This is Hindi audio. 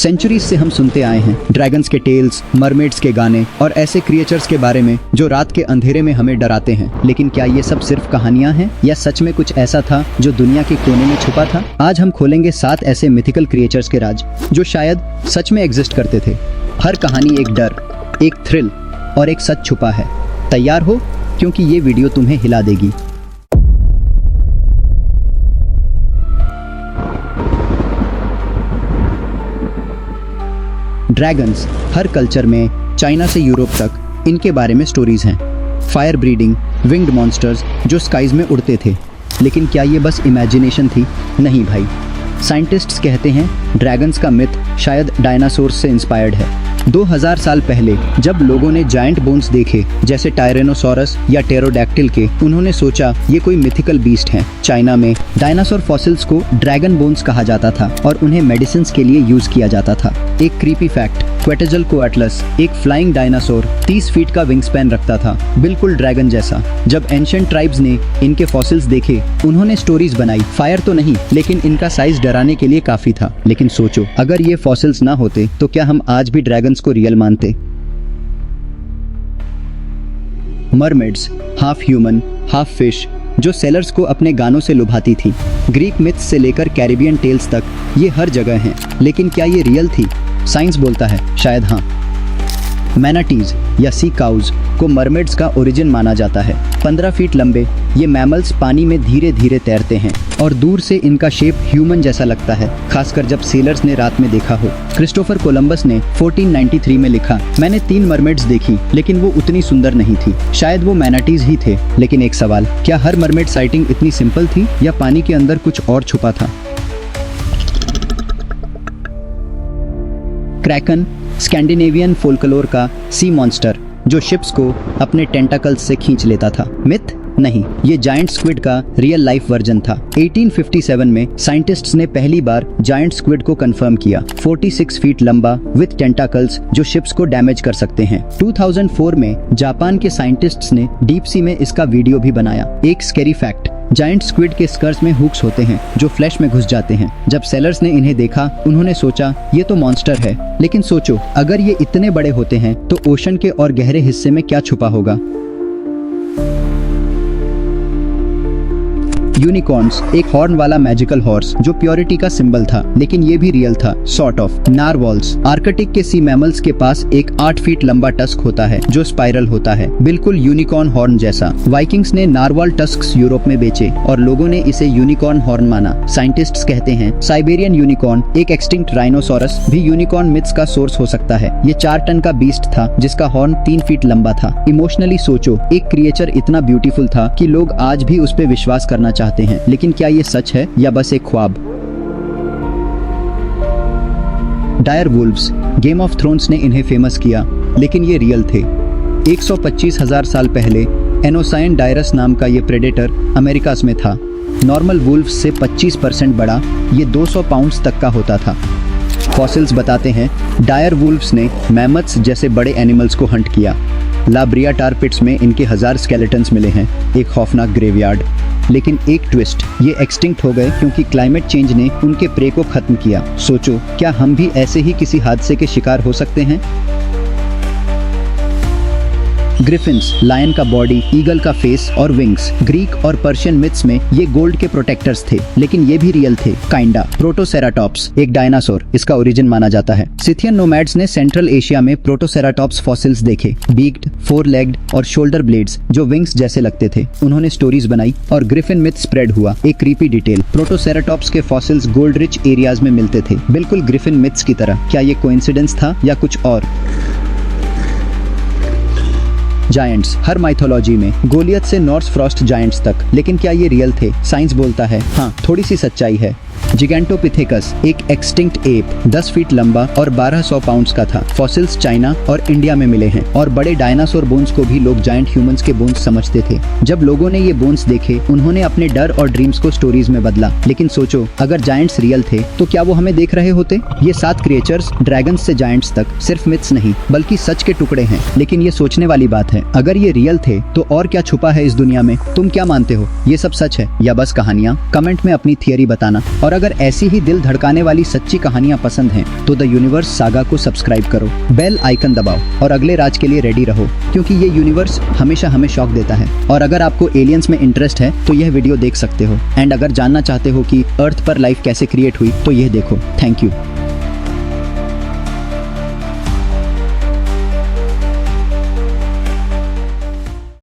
सेंचुरीज से हम सुनते आए हैं ड्रैगन्स के टेल्स, मरमेड्स के गाने और ऐसे क्रिएचर्स के बारे में जो रात के अंधेरे में हमें डराते हैं। लेकिन क्या ये सब सिर्फ कहानियां हैं या सच में कुछ ऐसा था जो दुनिया के कोने में छुपा था? आज हम खोलेंगे 7 ऐसे मिथिकल क्रिएचर्स के राज जो शायद सच में एग्जिस्ट करते थे। हर कहानी एक डर, एक थ्रिल और एक सच छुपा है। तैयार हो, क्योंकि ये वीडियो तुम्हें हिला देगी। ड्रैगन्स हर कल्चर में, चाइना से यूरोप तक, इनके बारे में स्टोरीज हैं। फायर ब्रीडिंग, विंग्ड मॉन्स्टर्स जो स्काइज में उड़ते थे। लेकिन क्या ये बस इमेजिनेशन थी? नहीं भाई। साइंटिस्ट्स कहते हैं ड्रैगन्स का मिथ शायद डायनासोर्स से इंस्पायर्ड है। 2000 साल पहले जब लोगों ने जायंट बोन्स देखे जैसे टायरेनोसॉरस या टेरोडैक्टिल के, उन्होंने सोचा ये कोई मिथिकल बीस्ट हैं। चाइना में डायनासोर फॉसिल्स को ड्रैगन बोन्स कहा जाता था और उन्हें मेडिसिन्स के लिए यूज किया जाता था। एक क्रीपी फैक्ट, क्वेटज़लकोएटलस एक फ्लाइंग डायनासोर 30 फीट का विंग स्पैन रखता था, बिल्कुल ड्रैगन जैसा। जब एंशिएंट ट्राइब्स ने इनके फॉसिल्स देखे, उन्होंने स्टोरीज बनाई। फायर तो नहीं, लेकिन इनका साइज डराने के लिए काफी था। लेकिन सोचो, अगर ये फॉसिल्स ना होते तो क्या हम आज भी ड्रैगन्स को रियल मानते? Mermaids half human half fish जो सेलर्स को अपने गानों से लुभाती थी। ग्रीक मिथ्स से लेकर कैरिबियन टेल्स तक ये हर जगह हैं। लेकिन क्या ये रियल थी? साइंस बोलता है शायद हाँ। मैनाटीज या सी काउज को मरमेड्स का ओरिजिन माना जाता है। 15 फीट लंबे ये मैमल्स पानी में धीरे धीरे तैरते हैं और दूर से इनका शेप ह्यूमन जैसा लगता है, खासकर जब सेलर्स ने रात में देखा हो। क्रिस्टोफर कोलंबस ने 1493 में लिखा, मैंने 3 मरमेड्स देखी लेकिन वो उतनी सुंदर नहीं थी। शायद वो मैनाटीज ही थे। लेकिन एक सवाल, क्या हर मरमेड साइटिंग इतनी सिंपल थी या पानी के अंदर कुछ और छुपा था? क्रैकन स्कैंडिनेवियन फोल्कलोर का सी मॉन्स्टर जो शिप्स को अपने टेंटाकल्स से खींच लेता था। मिथ? नहीं, ये जायंट स्क्विड का रियल लाइफ वर्जन था। 1857 में साइंटिस्ट्स ने पहली बार जायंट स्क्विड को कंफर्म किया। 46 फीट लंबा विद टेंटाकल्स जो शिप्स को डैमेज कर सकते हैं। 2004 में जापान के साइंटिस्ट्स ने डीप सी में इसका वीडियो भी बनाया। एक स्कैरी फैक्ट, जायंट स्क्विड के स्कर्स में हुक्स होते हैं जो फ्लैश में घुस जाते हैं। जब सेलर्स ने इन्हें देखा, उन्होंने सोचा ये तो मॉन्स्टर है। लेकिन सोचो, अगर ये इतने बड़े होते हैं तो ओशन के और गहरे हिस्से में क्या छुपा होगा? यूनिकॉर्न्स एक हॉर्न वाला मैजिकल हॉर्स जो प्योरिटी का सिंबल था, लेकिन ये भी रियल था सॉर्ट ऑफ। नारवॉल्स आर्कटिक के सी मैमल्स के पास एक 8 फीट लंबा टस्क होता है जो स्पाइरल होता है, बिल्कुल यूनिकॉर्न हॉर्न जैसा। वाइकिंग्स ने नारवाल टस्क्स यूरोप में बेचे और लोगों ने इसे यूनिकॉर्न हॉर्न माना। साइंटिस्ट्स कहते हैं साइबेरियन यूनिकॉर्न एक एक्सटिंक्ट राइनोसोरस भी यूनिकॉर्न मिथ्स का सोर्स हो सकता है। ये 4 टन का बीस्ट था जिसका हॉर्न 3 फीट लंबा था। इमोशनली सोचो, एक क्रिएचर इतना ब्यूटीफुल था कि लोग आज भी उस पर विश्वास करना चाहते हैं। लेकिन क्या ये सच है या बस एक ख्वाब? Dire wolves, Game of Thrones ने इन्हें फेमस किया, लेकिन ये रियल थे। 125,000 साल पहले एनोसाइन डायरस नाम का ये प्रेडेटर अमेरिकास में था। नॉर्मल वुल्व्स से 25% बड़ा, ये 200 पाउंड्स तक का होता था। फॉसिल्स बताते हैं डायर वुल्व्स ने मैमथ्स जैसे बड़े एनिमल्स को हंट किया। लाब्रिया टार पिट्स में इनके 1000 स्केलेटन्स मिले हैं, एक खौफनाक ग्रेवयार्ड। लेकिन एक ट्विस्ट, ये एक्सटिंक्ट हो गए क्योंकि क्लाइमेट चेंज ने उनके प्रे को खत्म किया। सोचो, क्या हम भी ऐसे ही किसी हादसे के शिकार हो सकते हैं? ग्रिफिन्स, लायन का बॉडी, ईगल का फेस और विंग्स। ग्रीक और पर्शियन मिथ्स में ये गोल्ड के प्रोटेक्टर्स थे, लेकिन ये भी रियल थे काइंडा। प्रोटोसेराटॉप्स एक डायनासोर, इसका ओरिजिन माना जाता है। सिथियन नोमैड्स ने सेंट्रल एशिया में प्रोटोसेराटॉप्स फॉसिल्स देखे, बीक्ड, 4 लेग्ड और शोल्डर ब्लेड्स जो विंग्स जैसे लगते थे। उन्होंने स्टोरीज बनाई और ग्रिफिन मिथ स्प्रेड हुआ। एक क्रीपी डिटेल, प्रोटोसेराटॉप्स के फॉसिल्स गोल्ड रिच एरियाज में मिलते थे, बिल्कुल ग्रिफिन मिथ्स की तरह। क्या ये कोइंसिडेंस था या कुछ और? जायंट्स हर माइथोलॉजी में, गोलियत से नॉर्स फ्रॉस्ट जायंट्स तक। लेकिन क्या ये रियल थे? साइंस बोलता है हाँ, थोड़ी सी सच्चाई है। जिगैंटोपिथेकस एक एक्सटिंक्ट एप 10 फीट लंबा और 1200 पाउंड्स का था। फॉसिल्स चाइना और इंडिया में मिले हैं और बड़े डायनासोर बोन्स को भी लोग जायंट ह्यूमंस के बोन्स समझते थे। जब लोगों ने ये बोन्स देखे, उन्होंने अपने डर और ड्रीम्स को स्टोरीज में बदला। लेकिन सोचो, अगर जायंट्स रियल थे तो क्या वो हमें देख रहे होते? ये 7 क्रिएचर्स, ड्रैगन्स से जायंट्स तक, सिर्फ मिथ्स नहीं बल्कि सच के टुकड़े हैं। लेकिन ये सोचने वाली बात है, अगर ये रियल थे तो और क्या छुपा है इस दुनिया में? तुम क्या मानते हो, ये सब सच है या बस कहानियां? कमेंट में अपनी थियरी बताना। और अगर ऐसी ही दिल धड़काने वाली सच्ची कहानियां पसंद हैं तो द यूनिवर्स सागा को सब्सक्राइब करो, बेल आइकन दबाओ और अगले राज के लिए रेडी रहो, क्योंकि ये यूनिवर्स हमेशा हमें शॉक देता है। और अगर आपको एलियंस में इंटरेस्ट है तो यह वीडियो देख सकते हो, एंड अगर जानना चाहते हो कि अर्थ पर लाइफ कैसे क्रिएट हुई तो यह देखो। Thank you.